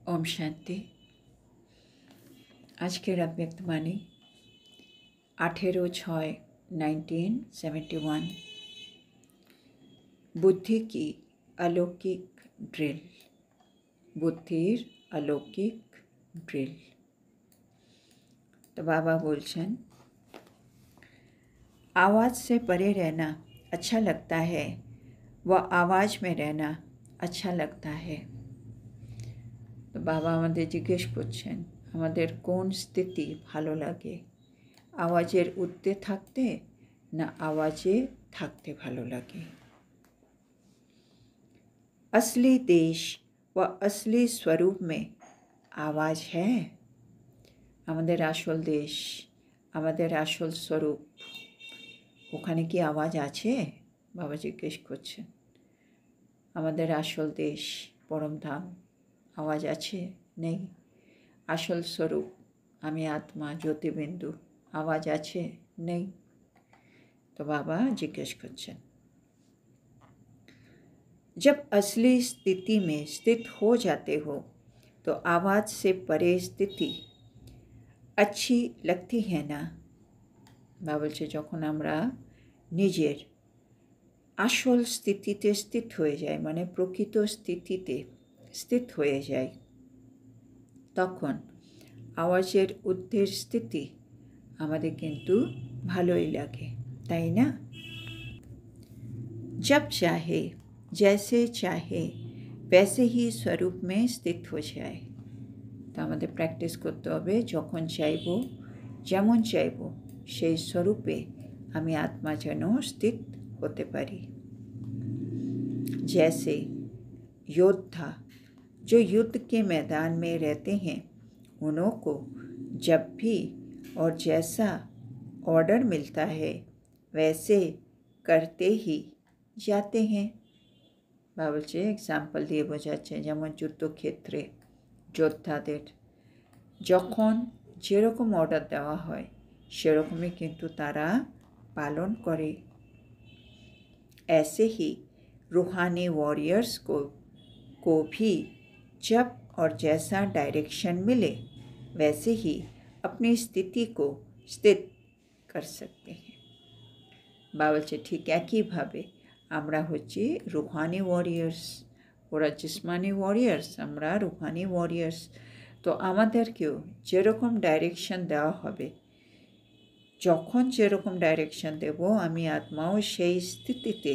ओम शांति। আজকের অব্যক্তবাণী 18/6/1971। बुद्धि की अलौकिक ड्रिल। बुद्धिर अलौकिक ड्रिल। तो बाबा बोलছেন, आवाज़ से परे रहना अच्छा लगता है व आवाज़ में रहना अच्छा लगता है। তো বাবা আমাদের জিজ্ঞেস করছেন, আমাদের কোন স্থিতি ভালো লাগে, আওয়াজের ঊর্ধ্বে থাকতে না আওয়াজে থাকতে ভালো লাগে। असली देश व असली स्वरूप में आवाज़ है। আমাদের আসল দেশ, আমাদের আসল স্বরূপ, ওখানে কি আওয়াজ আছে? বাবা জিজ্ঞেস করছেন। আমাদের আসল দেশ পরমধাম, আওয়াজ আছে? নেই। আসল स्वरूप আমি আত্মা জ্যোতিবিন্দু, आवाज़ আছে? নেই। तो बाबा जिज्ञेस करছেন, जब असली स्थिति में स्थित हो जाते हो तो आवाज़ से परे स्थिति अच्छी लगती है ना? बाबा বলছে, যখন আমরা নিজের আসল স্থিতিতে স্থিত হয়ে যাই, মানে প্রকৃত স্থিতিতে স্থিত হয়ে যাই, তখন আওয়াজের ঊর্ধ্বের স্থিতি আমাদের কিন্তু ভালোই লাগে, তাই না? जब चाहे जैसे चाहे वैसे ही स्वरूप में स्थित हो जाए। তো আমাদের প্র্যাকটিস করতে হবে, যখন চাইব যেমন চাইব সেই স্বরূপে আমি আত্মা যেন স্থিত होते पारी। जैसे योद्धा जो युद्ध के मैदान में रहते हैं, उन्हों को जब भी और जैसा ऑर्डर मिलता है वैसे करते ही जाते हैं। बाबा जी एग्जाम्पल दिए बोझाচ্ছেন, যেমন যুদ্ধক্ষেত্রে যোদ্ধাদের যখন যেরকম অর্ডার দেওয়া হয় সেরকমই কিন্তু তারা পালন করে। ऐसे ही रूहानी वॉरियर्स को भी जब और जैसा डायरेक्शन मिले वैसे ही अपनी स्थिति को स्थित कर सकते हैं। बाबा বলছে, ঠিক একইভাবে আমরা হচ্ছি রুহানি ওয়ারিয়ার্স, ওরা জিসমানি ওয়ারিয়ার্স, আমরা রুহানি ওয়ারিয়ার্স। তো আমাদেরকেও যেরকম ডাইরেকশন দেওয়া হবে, যখন যেরকম ডাইরেকশন দেব, আমি আত্মাও সেই স্থিতিতে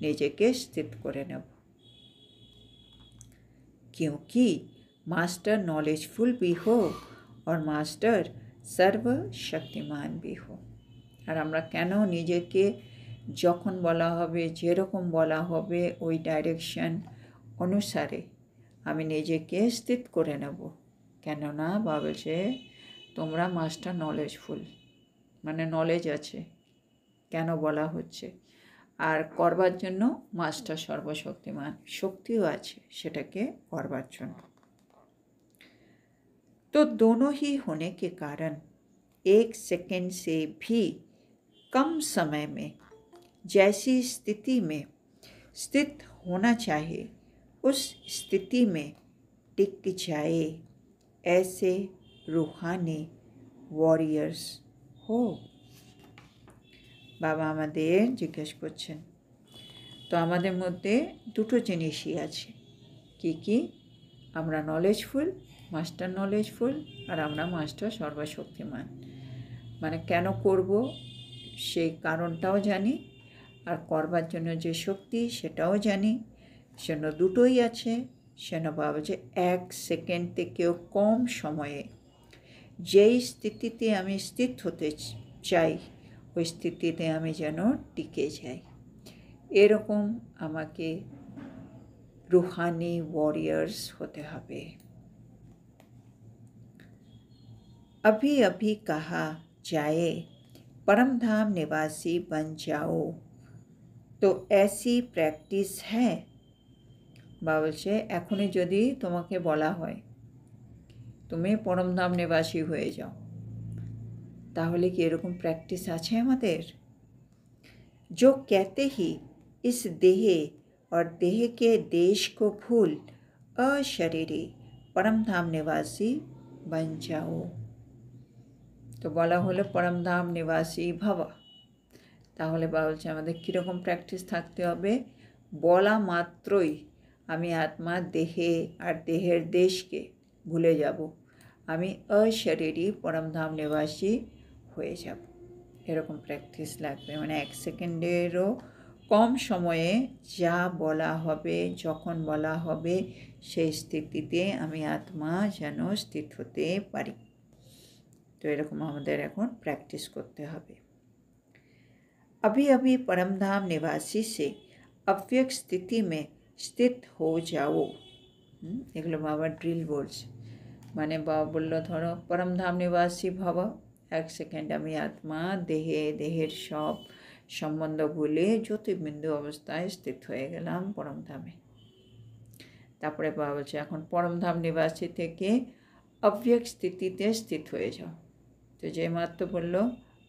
নিজেকে স্থিত করে নেব। क्योंकि मास्टर नॉलेजफुल भी हो और मास्टर सर्वशक्तिमान भी हो। আর আমরা কেন নিজেকে যখন বলা হবে, যেরকম বলা হবে, ওই ডাইরেকশন অনুসারে আমি নিজেকে স্থিত করে নেব? কেননা বাবা বলছে, তোমরা মাস্টার নলেজফুল, মানে নলেজ আছে, কেন বলা হচ্ছে, আর করবার জন্য মাস্টার সর্বশক্তিমান, শক্তিও আছে সেটাকে করবার জন্য। तो दोनों ही होने के कारण एक सेकंड से भी कम समय में जैसी स्थिति में स्थित होना चाहिए उस स्थिति में टिक जाए, ऐसे रूहानी वॉरियर्स हो। বাবা আমাদের জিজ্ঞেস করছেন, তো আমাদের মধ্যে দুটো জিনিসই আছে, কি কি? আমরা নলেজফুল, মাস্টার নলেজফুল, আর আমরা মাস্টার সর্বশক্তিমান। মানে কেন করব সেই কারণটাও জানি, আর করবার জন্য যে শক্তি সেটাও জানি, সেজন্য দুটোই আছে। সেজন্য বাবা যে এক সেকেন্ড থেকেও কম সময়ে যেই স্থিতিতে আমি স্থিত হতে চাই ওই স্থিতিতে আমি যেন টিকে যাই, এরকম আমাকে रूहानी वॉरियर्स होते হবে। अभी अभी कहा जाए परम धाम निवासी बन जाओ, तो ऐसी प्रैक्टिस है। বাবা বলছে, এখনই যদি তোমাকে বলা হয় তুমি পরমধাম নিবাসী হয়ে যাও, তাহলে কি এরকম প্র্যাকটিস আছে আমাদের? जो कहते ही इस देह और देह के देश को भूल अशरीरी परमधाम निवासी बन जाओ। তো বলা হলো পরমধাম নিবাসী ভব। তাহলে বলছে আমাদের কীরকম প্র্যাকটিস থাকতে হবে? বলা মাত্রই আমি আত্মা দেহে আর দেহের দেশকে ভুলে যাব, আমি অশরীরী পরমধাম নিবাসী হয়ে যাব। এরকম প্র্যাকটিস লাগবে, মানে 1 সেকেন্ডেরও কম সময়ে যা বলা হবে, যখন বলা হবে, সেই স্থিতিতে আমি আত্মা যেন স্থিত হতে পারি। তো এরকম আমাদের এখন প্র্যাকটিস করতে হবে। अभी अभी परमधाम निवासी से अव्यक्त स्थिति में स्थित हो जाओ। এগুলো বাবা ড্রিল বলছে, মানে বাবা বললো ধরো পরমধাম নিবাসী ভব, 1 সেকেন্ড আমি আত্মা দেহের সব সম্বন্ধ ভুলে জ্যোতির্বিন্দু অবস্থায় স্থিত হয়ে গেলাম পরমধামে। তারপরে বাবা বলছে এখন পরমধাম নিবাসী থেকে অব্যক্ত স্থিতিতে স্থিত হয়ে যাও। তো যে মাত্র বললো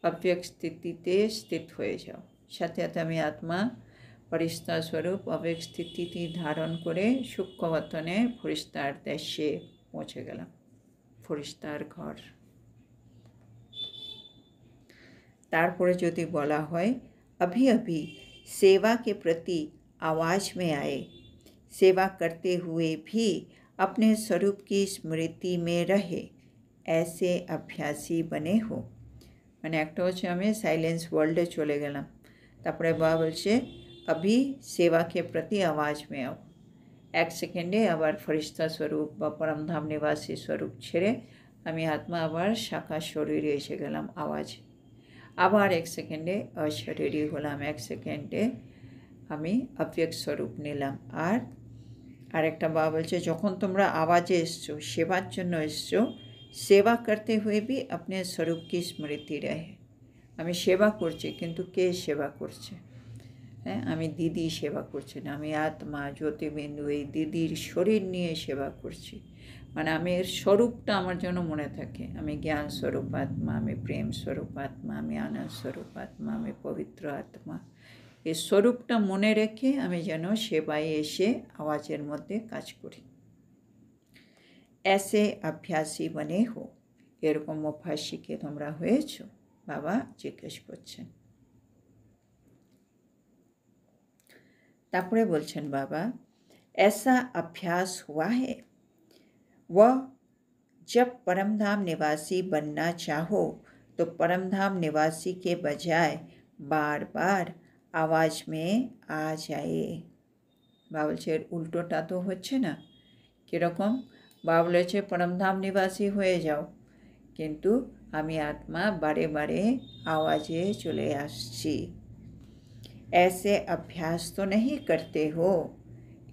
অব্যক্ত স্থিতিতে স্থিত হয়ে যাও, সাথে সাথে আমি আত্মা ফরিস্তা স্বরূপ অব্যক্ত স্থিতি ধারণ করে সূক্ষ্মবতনে ফরিস্তার দেশে পৌঁছে গেলাম, ফরিস্তার ঘর। তারপরে যদি বলা হয় अभी अभी सेवा के प्रति आवाज में आए, सेवा करते हुए भी अपने स्वरूप की स्मृति में रहे, ऐसे अभ्यासी बने हो। মানে একটা হচ্ছে আমি সাইলেন্স ওয়ার্ল্ডে চলে গেলাম, তারপরে বাবা বলছে अभी सेवा के प्रति आवाज में आओ, 1 সেকেন্ডে আবার ফরিস্তা স্বরূপ বা পরমধাম নিবাসী স্বরূপ ছেড়ে আমি আত্মা আবার শাখা শরীরে এসে গেলাম আওয়াজে। আবার 1 সেকেন্ডে অশরীরী হলাম, 1 সেকেন্ডে আমি অব্যক্ত স্বরূপ নিলাম। আর আরেকটা বাবা বলছে যখন তোমরা আওয়াজে এসছো, সেবার জন্য এসছো, সেবা করতে হুয়ে ভি আপনি স্বরূপ কি স্মৃতি রহে। আমি সেবা করছি, কিন্তু কে সেবা করছে? হ্যাঁ, আমি দিদি সেবা করছি না, আমি আত্মা জ্যোতির্বিন্দু এই দিদির শরীর নিয়ে সেবা করছি। মানে আমি এর স্বরূপটা আমার জন্য মনে থাকে, আমি জ্ঞান স্বরূপ আত্মা, আমি প্রেম স্বরূপ আত্মা, আমি আনন্দ স্বরূপ আত্মা, আমি পবিত্র আত্মা। এই স্বরূপটা মনে রেখে আমি যেন সেবায় এসে আওয়াজের মধ্যে কাজ করি। ऐसे अभ्यासी बने हो। এরকম অভ্যাস শিখে তোমরা হয়েছ? বাবা জিজ্ঞেস করছেন। তারপরে বলছেন বাবা ऐसा अभ्यास हुआ है, वह जब परमधाम निवासी बनना चाहो तो परमधाम निवासी के बजाय बार बार आवाज में आ जाए। বাবা বলছে এর উল্টোটা তো হচ্ছে না। কীরকম? বাবা বলেছে পরমধাম নিবাসী হয়ে যাও, কিন্তু আমি আত্মা বারে বারে আওয়াজে চলে আসছি। ऐसे अभ्यास तो नहीं करते हो।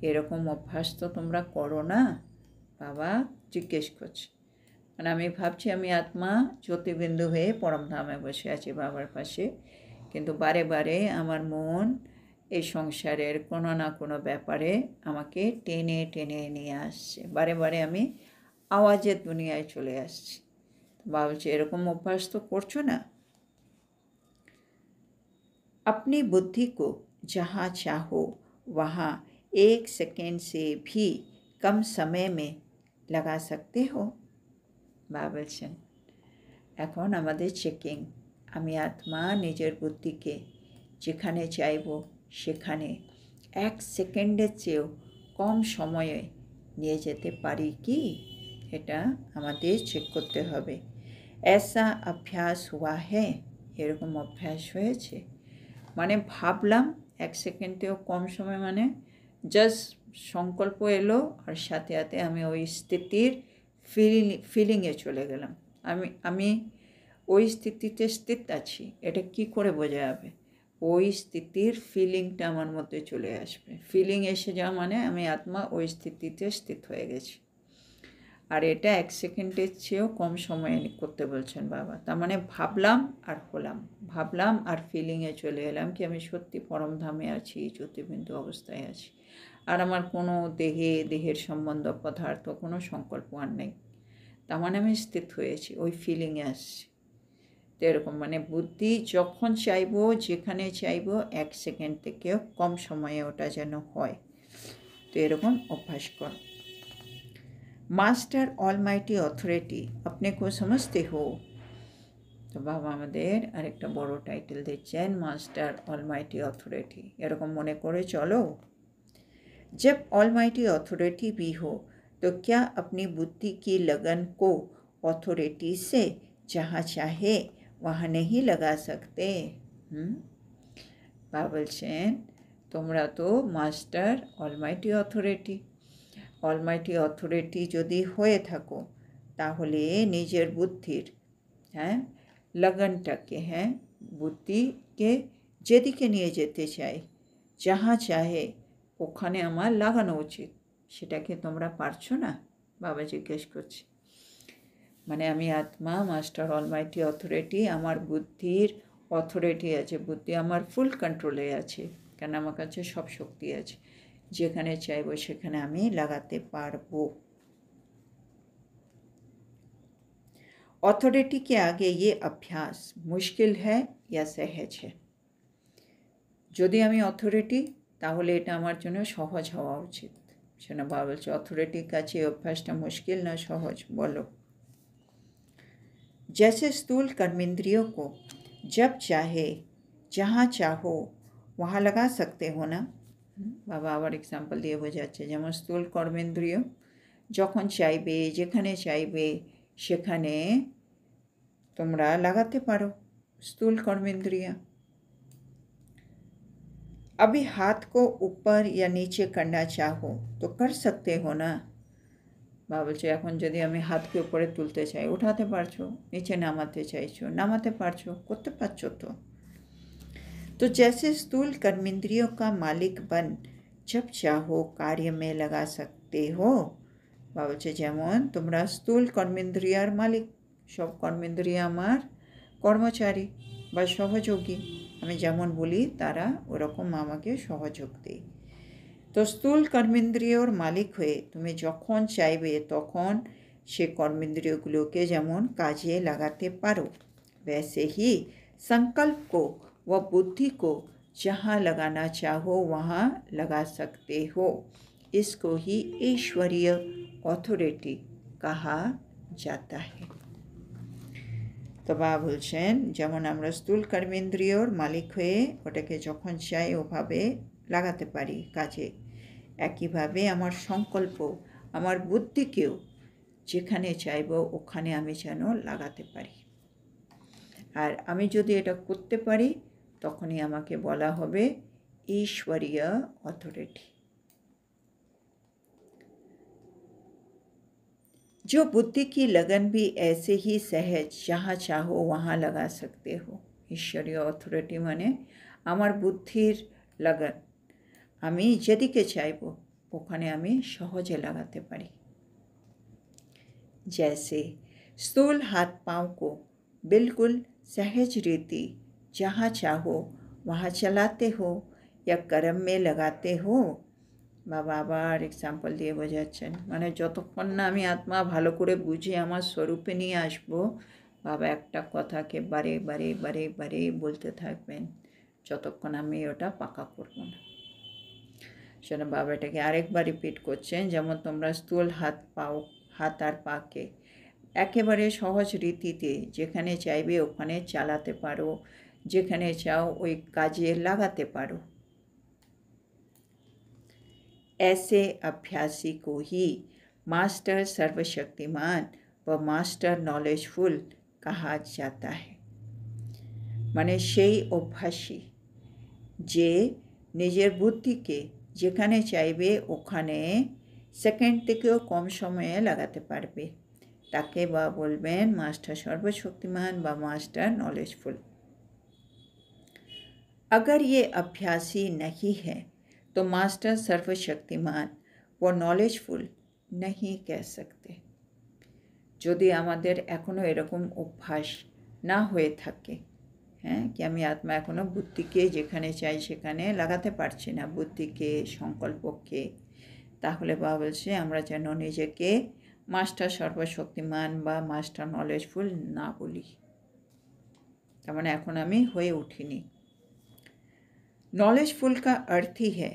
এরকম অভ্যাস তো তোমরা করো না? বাবা জিজ্ঞেস করছে। মানে আমি ভাবছি আমি আত্মা জ্যোতির্বিন্দু হয়ে পরমধামে বসে আছি বাবার পাশে, কিন্তু বারে বারে আমার মন এই সংসারের কোনো না কোনো ব্যাপারে আমাকে টেনে টেনে নিয়ে আসছে, বারে বারে আমি আওয়াজের দুনিয়ায় চলে আসছি। বাবা বলছে এরকম অভ্যাস তো করছো না। अपनी बुद्धि को जहाँ चाहो वहाँ 1 सेकेंड से भी कम समय में लगा सकते हो। বাবা বলছেন এখন আমাদের চেকিং, আমি আত্মা নিজের বুদ্ধিকে যেখানে চাইব সেখানে 1 সেকেন্ডের চেয়েও কম সময়ে নিয়ে যেতে পারি কি, এটা আমাদের চেক করতে হবে। ऐसा अभ्यास हुआ है। এরকম অভ্যাস হয়েছে, মানে ভাবলাম 1 সেকেন্ডেও কম সময়, মানে জাস্ট সংকল্প এলো আর সাথে সাথে আমি ওই স্থিতির ফিলিংয়ে চলে গেলাম। আমি ওই স্থিতিতে স্থিত আছি, এটা কি করে বোঝা যাবে? ওই স্থিতির ফিলিংটা আমার মধ্যে চলে আসবে। ফিলিং এসে যাওয়া মানে আমি আত্মা ওই স্থিতিতে স্থিত হয়ে গেছি। আর এটা 1 সেকেন্ডের চেয়েও কম সময়ে করতে বলছেন বাবা। তার মানে ভাবলাম আর হলাম, ভাবলাম আর ফিলিংয়ে চলে এলাম কি আমি সত্যি পরমধামে আছি, জ্যোতির্বিন্দু অবস্থায় আছি, আর আমার কোনো দেহের সম্বন্ধ পদার্থ কোনো সংকল্প আর নেই। তার মানে আমি স্থিত হয়েছি, ওই ফিলিংয়ে আসছি। তো এরকম মানে বুদ্ধি যখন চাইবো, যেখানে চাইবো, 1 সেকেন্ড থেকেও কম সময়ে ওটা যেন হয়। তো এরকম অভ্যাস কর। মাস্টার অলমাইটি অথরিটি, আপনি को समझते हो। তো বাবা আমাদের আরেকটা বড় টাইটেল দিচ্ছেন, মাস্টার অলমাইটি অথরিটি। এরকম মনে করে চলো। जब ऑलमाइटी अथॉरिटी भी हो तो क्या अपनी बुद्धि की लगन को अथॉरिटी से जहाँ चाहे वहाँ नहीं लगा सकते। বাবা বলছেন তোমরা তো master Almighty authority. Almighty authority যদি হয়ে থাকো তাহলে নিজের বুদ্ধির লগনটাকে বুদ্ধিকে যেদিকে নিয়ে যেতে চাই, যাহা চাহে ওখানে আমার লাগানো উচিত, সেটাকে তোমরা পারছো না? বাবা জিজ্ঞেস করছে। মানে আমি আত্মা, মাস্টার অলমাইটি অথরিটি, আমার বুদ্ধির অথরিটি আছে, বুদ্ধি আমার ফুল কন্ট্রোলে আছে, কেন আমার কাছে সব শক্তি আছে, যেখানে চাইবো সেখানে আমি লাগাতে পারবো। অথরিটি के आगे ये अभ्यास मुश्किल है या सहज है। যদি আমি অথরিটি তাহলে এটা আমার জন্য সহজ হওয়া উচিত। সেটা বাবা বলছে অথরিটির কাছে অভ্যাসটা মুশকিল না সহজ, বলো। जैसे स्थूल कर्मेंद्रियों को जब चाहे जहाँ चाहो वहाँ लगा सकते हो ना। বাবা আবার এক্সাম্পল দিয়ে বোঝাচ্ছে, যেমন স্থূল কর্মেন্দ্রিয় যখন চাইবে যেখানে চাইবে সেখানে তোমরা লাগাতে পারো স্থূল কর্মেন্দ্রিয়। अभी हाथ को ऊपर या नीचे करना चाहो तो कर सकते हो ना। বাবা বলছে এখন যদি আমি হাতকে উপরে তুলতে চাই উঠাতে পারছো, নিচে নামাতে চাইছো নামাতে পারছো, করতে পারছো তো। तो जैसे स्थूल कर्मेंद्रियों का मालिक बन जब चाहो कार्य में लगा सकते हो। বাবা বলছে যেমন তোমরা স্থূল কর্মেন্দ্রিয়ার মালিক, সব কর্মেন্দ্রিয় আমার কর্মচারী বা সহযোগী, আমি যেমন বলি তারা ওরকম আমাকে সহযোগ দেয়। তো স্থূল কর্মেন্দ্রিয়র মালিক হয়ে তুমি যখন চাইবে তখন সে কর্মেন্দ্রিয়গুলোকে যেমন কাজে লাগাতে পারো, वैसे ही संकल्प को व बुद्धि को जहाँ लगाना चाहो वहाँ लगा सकते हो। इसको ही ईश्वरीय अथॉरिटी कहा जाता है। তো বাবা বলছেন যেমন আমরা স্থূল কর্মেন্দ্রিয়র মালিক হয়ে ওটাকে যখন চাই ওভাবে লাগাতে পারি কাজে, একইভাবে আমার সংকল্প আমার বুদ্ধিকেও যেখানে চাইব ওখানে আমি যেন লাগাতে পারি। আর আমি যদি এটা করতে পারি তখনই আমাকে বলা হবে ईश्वरीय अथॉरिटी। जो बुद्धि की लगन भी ऐसे ही सहज जहाँ चाहो वहाँ लगा सकते हो। ईश्वरीय अथॉरिटी माने আমার বুদ্ধির लगन আমি যেদিকে চাইব ওখানে আমি সহজে লাগাতে পারি। जैसे स्थूल हाथ पाँव को बिल्कुल सहज रीति जहाँ चाहो वहाँ चलाते हो या कर्म में लगाते हो। বাবা আবার এক্সাম্পল দিয়ে বোঝাচ্ছেন, মানে যতক্ষণ না আমি আত্মা ভালো করে বুঝে আমার স্বরূপে নিয়ে আসবো, বাবা একটা কথাকে বারে বারে বারে বারে বলতে থাকবেন যতক্ষণ আমি ওটা পাকা করব না। সেটা বাবা এটাকে আরেকবার রিপিট করছেন, যেমন তোমরা স্থূল হাত আর পাকে একেবারে সহজ রীতিতে যেখানে চাইবে ওখানে চালাতে পারো, যেখানে চাও ওই কাজে লাগাতে পারো। ऐसे अभ्यासी को ही मास्टर सर्वशक्तिमान व मास्टर नॉलेजफुल कहा जाता है। মানে সেই অভ্যাসী যে নিজের বুদ্ধিকে যেখানে চাইবে ওখানে সেকেন্ড থেকেও কম সময়ে লাগাতে পারবে, তাকে বা বলবেন মাস্টার সর্বশক্তিমান বা মাস্টার নলেজফুল। अगर ये अभ्यासी नहीं है तो मास्टर सर्वशक्तिमान व नॉलेजफुल नहीं कह सकते। যদি আমাদের এখনও এরকম অভ্যাস না হয়ে থাকে, কি আমি আত্মা এখনও বুদ্ধিকে যেখানে চাই সেখানে লাগাতে পারছি না, বুদ্ধিকে সংকল্পকে, তাহলে বাবা বলছে আমরা যেন নিজেকে মাস্টার সর্বশক্তিমান বা মাস্টার নলেজফুল না বলি, তার মানে এখন আমি হয়ে উঠিনি। नॉलेजफुल का अर्थ ही है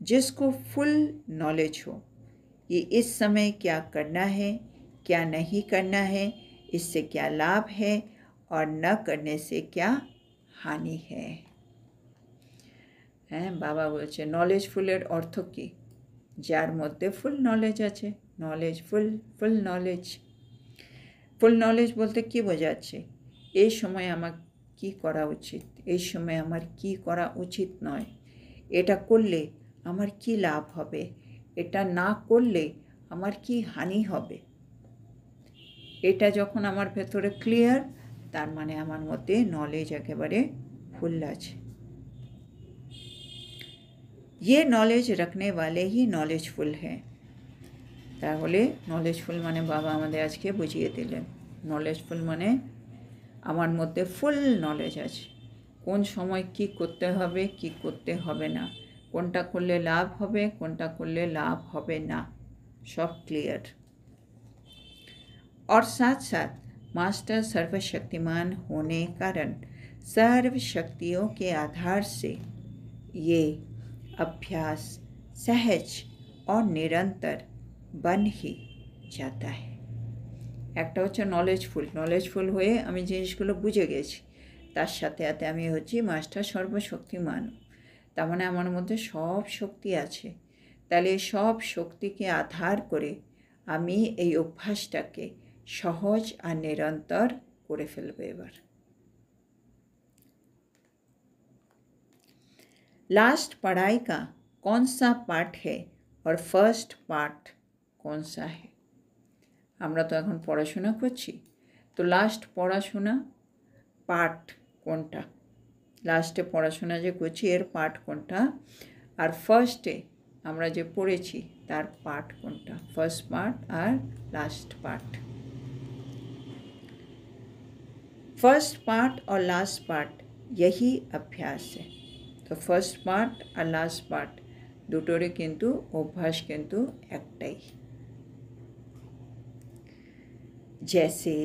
जिसको फुल नॉलेज हो, कि इस समय क्या करना है, क्या नहीं करना है, इससे क्या लाभ है और न करने से क्या हानि है। হ্যাঁ, বাবা বলছে নলেজফুলের অর্থ কী? যার মধ্যে ফুল নলেজ আছে, নলেজফুল, ফুল নলেজ। ফুল নলেজ বলতে কী বোঝাচ্ছে? এই সময় আমার কী করা উচিত, এই সময় আমার কী করা উচিত নয়, এটা করলে আমার কী লাভ হবে, এটা না করলে আমার কী হানি হবে, এটা যখন আমার ভেতরে ক্লিয়ার, তার মানে আমার মধ্যে নলেজ একেবারে ফুল আছে। ये नॉलेज रखने वाले ही नॉलेजफुल हैं। তাহলে নলেজফুল মানে বাবা আমাদের আজকে বুঝিয়ে দিলেন, নলেজফুল মানে আমার মধ্যে ফুল নলেজ আছে, কোন সময় কি করতে হবে, কি করতে হবে না, কোনটা করলে লাভ হবে, কোনটা করলে লাভ হবে না, सब क्लियर। और साथ साथ मास्टर सर्वशक्तिमान होने कारण सर्व शक्तियों के आधार से ये अभ्यास सहज और निरंतर बन ही जाता है। একটা হচ্ছে নলেজফুল হয়ে আমি জিনিসগুলো বুঝে গেছি, তার সাথে সাথে আমি হচ্ছি মাস্টার সর্বশক্তিমান, তার মানে আমার মধ্যে সব শক্তি আছে। তাহলে সব শক্তিকে আধার করে আমি এই অভ্যাসটাকে সহজ আর নিরন্তর করে ফেলব। এবার लास्ट पढ़ाई का कौन सा पार्ट है और फर्स्ट पार्ट कौन सा है? আমরা তো এখন পড়াশোনা করছি, তো লাস্ট পড়াশোনা পার্ট কোনটা, লাস্টে পড়াশোনা যে করছি এর পার্ট কোনটা, আর ফার্স্টে আমরা যে পড়েছি তার পার্ট কোনটা, ফার্স্ট পার্ট আর লাস্ট পার্ট। फर्स्ट पार्ट और लास्ट पार्ट यही अभ्यास है। तो फर्स्ट पार्ट और लास्ट पार्ट দুটোরে কিন্তু অভ্যাস কিন্তু একটাই। जैसे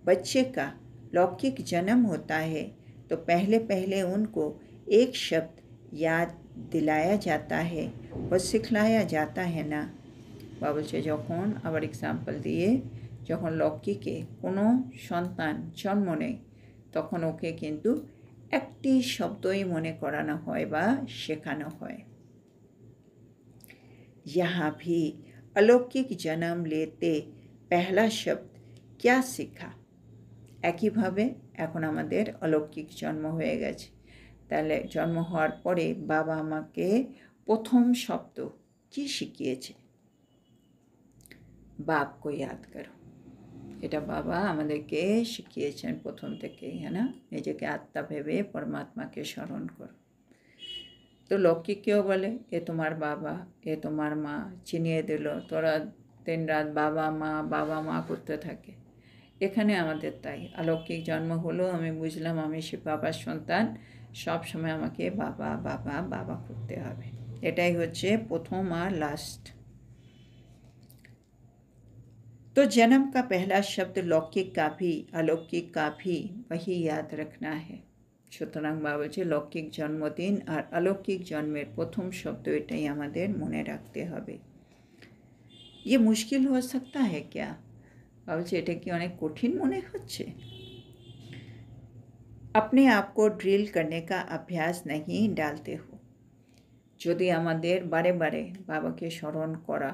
बच्चे का लौकिक जन्म होता है तो पहले पहले उनको एक शब्द याद दिलाया जाता है और सिखलाया जाता है ना। বলছে যখন আবার এক্সাম্পল দিয়ে যখন লক্ষ্মীকে কোনো সন্তান জন্ম নেয় তখন ওকে কিন্তু একটি শব্দই মনে করানো হয় বা শেখানো হয়। यहाँ भी अलौकिक जन्म लेते पहला शब्द क्या सीखा, একইভাবে এখন আমাদের অলৌকিক জন্ম হয়ে গেছে, তাহলে জন্ম হওয়ার পরে বাবা আমাকে প্রথম শব্দ কি শিখিয়েছে, বাপকে याद करो। এটা বাবা আমাদেরকে শিখিয়েছেন প্রথম থেকেই, হ্যাঁ না, নিজেকে আত্মা ভেবে পরমাত্মাকে স্মরণ করো। তো লক্ষ্মীকেও বলে এ তোমার বাবা, এ তোমার মা, চিনিয়ে দিল, তোরা দিন রাত বাবা মা করতে থাকে। এখানে আমাদের তাই অলৌকিক জন্ম হলো, আমি বুঝলাম আমি সে বাবার সন্তান, সব সময় আমাকে বাবা বাবা বাবা করতে হবে, এটাই হচ্ছে প্রথম আর লাস্ট। तो जन्म का पहला शब्द लौकिक का भी अलौकिक का भी वही याद रखना है। সুতরাং বাবা বলছে লৌকিক জন্মদিন আর অলৌকিক জন্মের প্রথম শব্দ এটাই আমাদের মনে রাখতে হবে। ये मुश्किल हो सकता है क्या? বাবা বলছে এটা কি অনেক কঠিন মনে হচ্ছে? अपने आप को ड्रिल करने का अभ्यास नहीं डालते हो। যদি আমাদের বারে বারে বাবাকে স্মরণ করা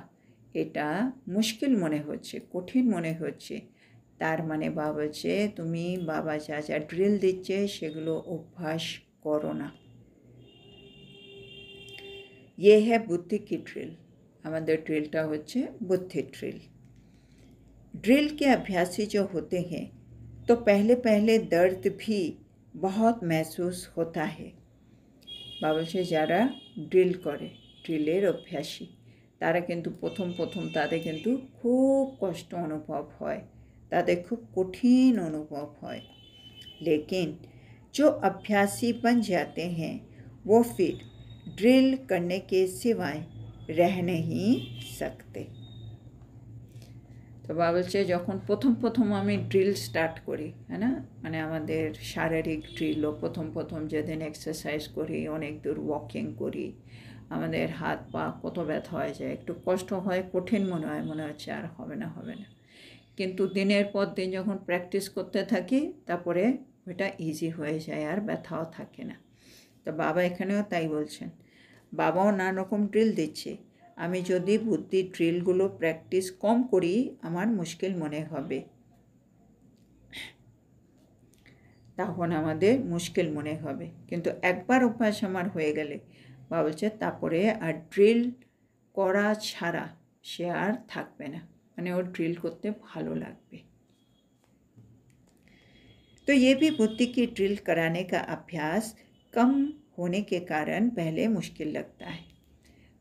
এটা মুশকিল মনে হচ্ছে, কঠিন মনে হচ্ছে, তার মানে বাবা বলছে তুমি বাবা যা যা ড্রিল দিচ্ছে সেগুলো অভ্যাস করো না। ये है बुद्धि की ड्रिल, আমাদের ড্রিলটা হচ্ছে বুদ্ধির ড্রিল। ड्रिल के अभ्यासी जो होते हैं तो पहले पहले दर्द भी बहुत महसूस होता है। বাবা বলছে যারা ড্রিল করে, ড্রিলের অভ্যাসী, তারা কিন্তু প্রথম তাদের কিন্তু খুব কষ্ট অনুভব হয়, তাদের খুব কঠিন অনুভব হয়। लेकिन जो अभ्यासी बन जाते हैं वो फिर ड्रिल करने के सिवाय रह नहीं सकते। তো বাবা বলছে যখন প্রথম আমি ড্রিল স্টার্ট করি, হ্যাঁ না, মানে আমাদের শারীরিক ড্রিলও প্রথম যেদিন এক্সারসাইজ করি, অনেক দূর ওয়াকিং করি, আমাদের হাত পা কত ব্যথা হয়ে যায়, একটু কষ্ট হয়, কঠিন মনে হচ্ছে আর হবে না। কিন্তু দিনের পর দিন যখন প্র্যাকটিস করতে থাকি তারপরে ওটা ইজি হয়ে যায়, আর ব্যথাও থাকে না। তো বাবা এখানেও তাই বলছেন, বাবাও নানা রকম ড্রিল দিচ্ছে। আমি যদি বুদ্ধির ড্রিলগুলো প্র্যাকটিস কম করি আমার মুশকিল মনে হবে, তখন আমাদের মুশকিল মনে হবে। কিন্তু একবার অভ্যাস আমার হয়ে গেলে বাবা বলছে তারপরে আর ড্রিল করা ছাড়া সে আর থাকবে না, মানে ওর ড্রিল করতে ভালো লাগবে। तो ये भी बुद्धि की ड्रिल कराने का अभ्यास कम होने के कारण पहले मुश्किल लगता है।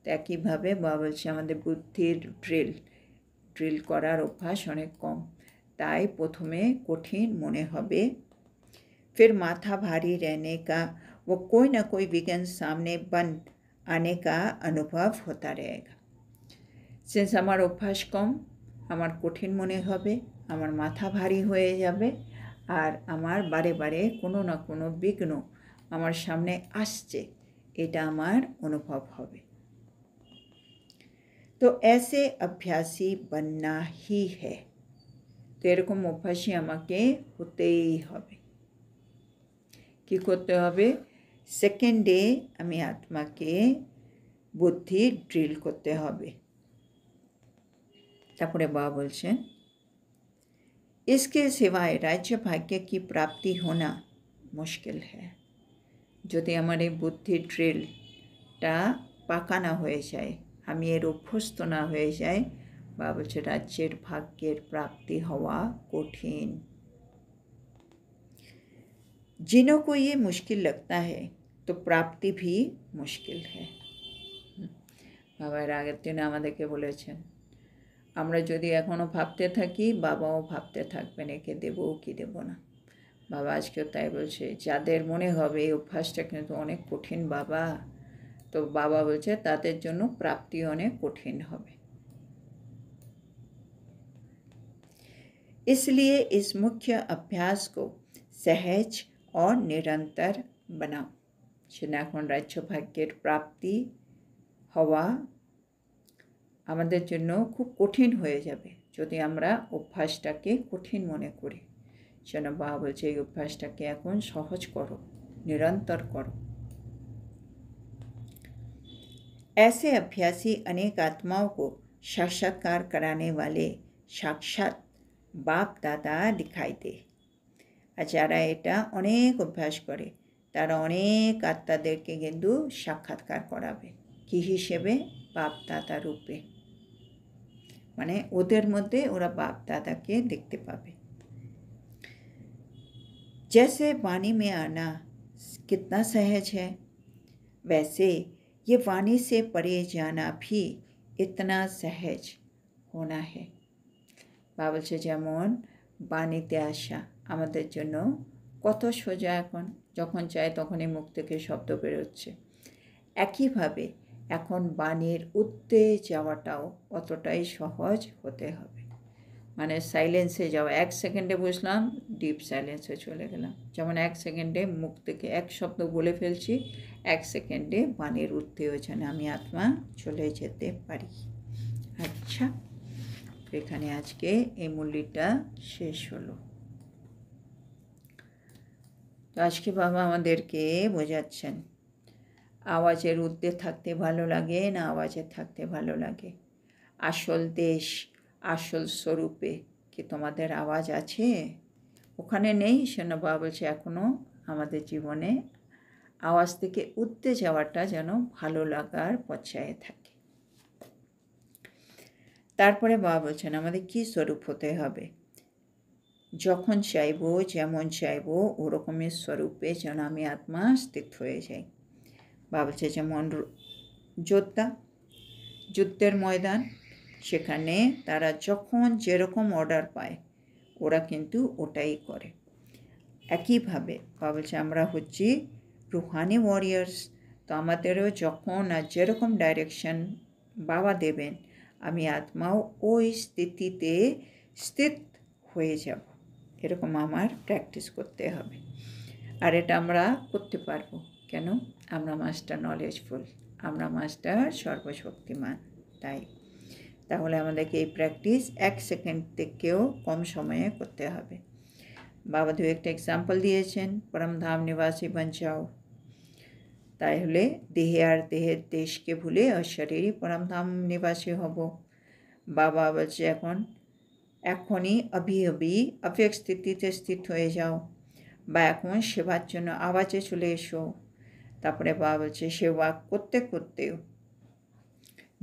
तो একইভাবে বাবা বলছে আমাদের বুদ্ধির ড্রিল করার অভ্যাস অনেক কম, তাই প্রথমে কঠিন মনে হবে। फिर माथा भारी रहने का वो कोई ना कोई विघ्न सामने बन आने का अनुभव होता रहेगा। সিন্স আমার অভ্যাস কম, আমার কঠিন মনে হবে, আমার মাথা ভারী হয়ে যাবে, আর আমার বারে বারে কোনো না কোনো বিঘ্ন আমার সামনে আসছে, এটা আমার অনুভব হবে। তো ऐसे अभ्यासी बनना ही है। তো এরকম অভ্যাসী আমাকে হতেই হবে। কি করতে হবে? সেকেন্ডে আমি আত্মাকে বুদ্ধি ড্রিল করতে হবে। তারপরে বাবা বলছেন, इसके सिवाय राज्य भाग्य की प्राप्ति होना मुश्किल है। যদি আমার এই বুদ্ধি ড্রিলটা পাকা না হয়ে যায়, আমি এর অভ্যস্ত না হয়ে যাই, বাবা বলছে রাজ্যের ভাগ্যের প্রাপ্তি হওয়া কঠিন। जिन्हों को ये मुश्किल लगता है तो प्राप्ति भी मुश्किल है। বাবা এর আগের দিনে আমাদেরকে বলেছেন, আমরা যদি এখনও ভাবতে থাকি বাবাও ভাবতে থাকবেন একে দেবো কি দেবো না। বাবা আজকেও তাই বলছে, যাদের মনে হবে এই অভ্যাসটা কিন্তু অনেক কঠিন বাবা, তো বাবা বলছে তাদের জন্য প্রাপ্তি অনেক কঠিন হবে। इसलिए इस मुख्य अभ्यास को सहज और निरंतर बनाओ। সেটা এখন রাজ্য ভাগ্যের প্রাপ্তি হওয়া আমাদের জন্য খুব কঠিন হয়ে যাবে যদি আমরা অভ্যাসটাকে কঠিন মনে করি। যেন বাবা বলছে এই অভ্যাসটাকে এখন সহজ করো, নিরন্তর করো। ऐसे अभ्यासी अनेक आत्माओं को साक्षात्कार कराने वाले साक्षात बाप दादा दिखाई दे। আর যারা এটা অনেক অভ্যাস করে তারা অনেক আত্মাদেরকে কিন্তু সাক্ষাৎকার করাবে। কি হিসেবে? বাপ দাদা রূপে, মানে ওদের মধ্যে ওরা बाप दादा के देखते पावे। जैसे वाणी में आना कितना सहज है, वैसे ये वाणी से परे जाना भी इतना सहज होना है। বাবা বলছে যেমন বাণীতে আসা আমাদের জন্য কত সোজা, এখন যখন চায় তখনই মুখ থেকে শব্দ বেরোচ্ছে, একইভাবে এখন বাণীর ঊর্ধ্বে যাওয়াটাও অতটাই সহজ হতে হবে। মানে সাইলেন্সে যাওয়া, 1 সেকেন্ডে বুঝলাম, ডিপ সাইলেন্সে চলে গেলাম। যেমন 1 সেকেন্ডে মুখ থেকে এক শব্দ বলে ফেলছি, 1 সেকেন্ডে বাণীর ঊর্ধ্বেও যেন আমি আত্মা চলে যেতে পারি। আচ্ছা, এখানে আজকে এই মুরলিটা শেষ হলো। তো আজকে বাবা আমাদেরকে বোঝাচ্ছেন আওয়াজের ঊর্ধ্বে থাকতে ভালো লাগে না আওয়াজে থাকতে ভালো লাগে। আসল দেশ আসল স্বরূপে কি তোমাদের আওয়াজ আছে? ওখানে নেই, সেন বাবা বলছে এখনও আমাদের জীবনে আওয়াজ থেকে ঊর্ধ্বে যাওয়াটা যেন ভালো লাগার পর্যায়ে থাকে। তারপরে বাবা বলছেন আমাদের কী স্বরূপ হতে হবে? যখন চাইবো যেমন চাইবো ওরকমের স্বরূপে যেন আমি আত্মা স্থিত হয়ে যাই। বাবা বলছে যেমন যোদ্ধা, যুদ্ধের ময়দান, সেখানে তারা যখন যেরকম অর্ডার পায় ওরা কিন্তু ওটাই করে। একইভাবে বাবা বলছে আমরা হচ্ছি রুহানি ওয়ারিয়ার্স, তো আমাদেরও যখন আর যেরকম ডাইরেকশন বাবা দেবেন আমি আত্মাও ওই স্থিতিতে স্থিত হয়ে যাব, এরকম আমার প্র্যাকটিস করতে হবে। আর এটা আমরা করতে পারবো কেন? আমরা মাস্টার নলেজফুল, আমরা মাস্টার সর্বশক্তিমান। তাই তাহলে আমাদেরকে এই প্র্যাকটিস 1 সেকেন্ড থেকেও কম সময়ে করতে হবে। বাবা দু একটা এক্সাম্পল দিয়েছেন, পরমধাম নিবাসী বন যাও। তাহলে দেহে আর দেহের দেশকে ভুলে শরীরই পরমধাম নিবাসী হব। বাবা বলছে এখনই অভ্যক স্থিতিতে স্থিত হয়ে যাও, বা এখন সেবার জন্য আওয়াজে চলে এসো। তারপরে বাবা বলছে সেবা করতে করতেও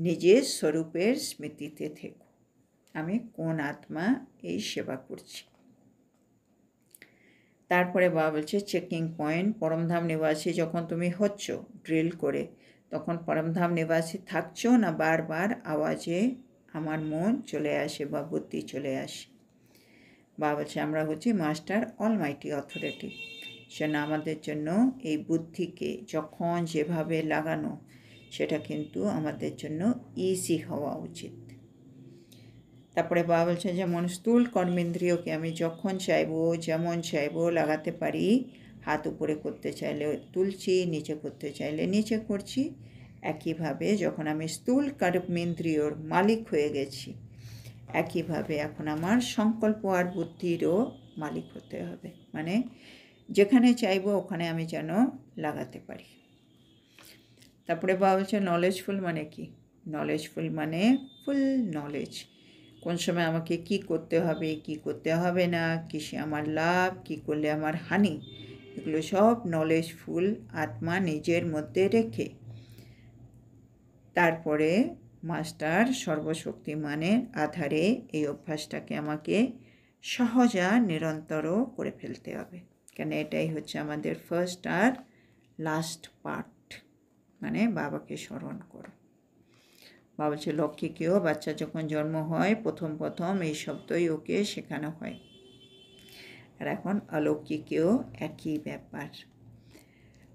নিজের স্বরূপের স্মৃতিতে থেকো, আমি কোন আত্মা এই সেবা করছি। তারপরে বাবা বলছে চেকিং পয়েন্ট, পরমধাম নিবাসী যখন তুমি হচ্ছ ড্রিল করে, তখন পরমধাম নিবাসী থাকছো না বারবার আওয়াজে আমার মন চলে আসে বা বুদ্ধি চলে আসে। বাবা বলছে আমরা হচ্ছি মাস্টার অলমাইটি অথরিটি, সেজন্য আমাদের জন্য এই বুদ্ধিকে যখন যেভাবে লাগানো সেটা কিন্তু আমাদের জন্য ইজি হওয়া উচিত। তারপরে বাবা বলছে যেমন স্থূল কর্মেন্দ্রিয়কে আমি যখন চাইবো যেমন চাইবো লাগাতে পারি, হাত উপরে করতে চাইলে তুলছি, নিচে করতে চাইলে নিচে করছি। একইভাবে যখন আমি স্থূল কর্মেন্দ্রিয়র মালিক হয়ে গেছি, একইভাবে এখন আমার সংকল্প আর বুদ্ধিরও মালিক হতে হবে, মানে যেখানে চাইবো ওখানে আমি যেন লাগাতে পারি। তারপরে বাবা বলছে নলেজফুল মানে কি? নলেজফুল মানে ফুল নলেজ, কোন সময় আমাকে কি করতে হবে কি করতে হবে না, কিসে আমার লাভ কি করলে আমার হানি, এগুলো সব নলেজফুল আত্মা নিজের মধ্যে রেখে তারপরে মাস্টার সর্বশক্তিমানের আধারে এই অভ্যাসটাকে আমাকে সহজ আর নিরন্তরও করে ফেলতে হবে, কেন এটাই হচ্ছে আমাদের ফার্স্ট আর লাস্ট পার্ট, মানে বাবাকে স্মরণ করো। বাবা বলছে লক্ষ্মীকেও বাচ্চা যখন জন্ম হয় প্রথম এই শব্দই ওকে শেখানো হয়, আর এখন অলৌকিকেও একই ব্যাপার।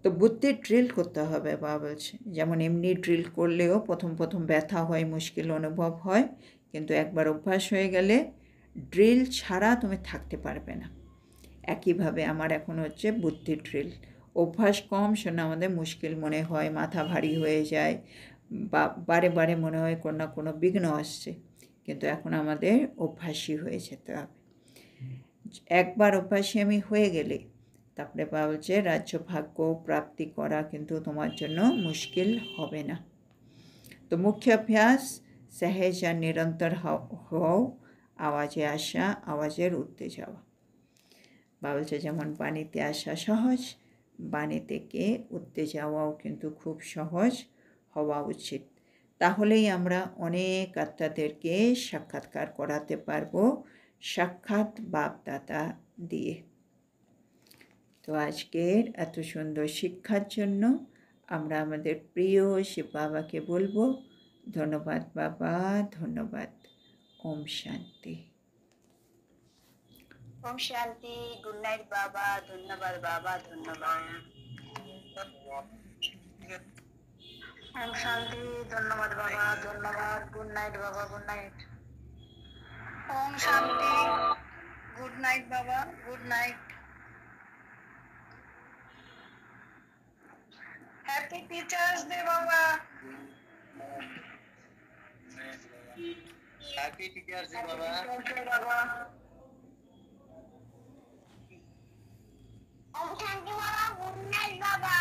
তো বুদ্ধি ড্রিল করতে হবে বাবা বলছে, যেমন এমনি ড্রিল করলেও প্রথম ব্যথা হয়, মুশকিল অনুভব হয়, কিন্তু একবার অভ্যাস হয়ে গেলে ড্রিল ছাড়া তুমি থাকতে পারবে না। একইভাবে আমার এখন হচ্ছে বুদ্ধি ড্রিল, অভ্যাস কম শোনা আমাদের মুশকিল মনে হয়, মাথা ভারী হয়ে যায়, বা বারে মনে হয় কোনো না কোনো বিঘ্ন আসছে, কিন্তু এখন আমাদের অভ্যাসই হয়ে যেতে হবে। একবার অভ্যাসী আমি হয়ে গেলে তারপরে বাবা বলছে রাজ্য ভাগ্য প্রাপ্তি করা কিন্তু তোমার জন্য মুশকিল হবে না। তো মুখ্য অভ্যাস সহজ আর নিরন্তর হও, আওয়াজে আসা আওয়াজের উঠতে যাওয়া। বাবা বলছে যেমন বাণীতে আসা সহজ, বাণী থেকে উঠতে যাওয়াও কিন্তু খুব সহজ হওয়া উচিত। তাহলেই আমরা অনেক আত্মাদেরকে সাক্ষাৎকার করাতে পারবো সাক্ষাৎ বাপদাতা দিয়ে। তো আজকের এত সুন্দর শিক্ষার জন্য আমরা আমাদের প্রিয় শিব বাবাকে বলবো ধন্যবাদ বাবা, ধন্যবাদ। ওম শান্তি। ওম শান্তি। গুড নাইট বাবা, ধন্যবাদ বাবা, ধন্যবাদ। ওম শান্তি, ধন্যবাদ বাবা, ধন্যবাদ। গুড নাইট বাবা, গুড নাইট। ওম শান্তি, গুড নাইট বাবা, good night. Happy teachers day বাবা। হ্যাপি টিচার্স ডে বাবা। ওম শান্তি বাবা, গুড নাইট বাবা।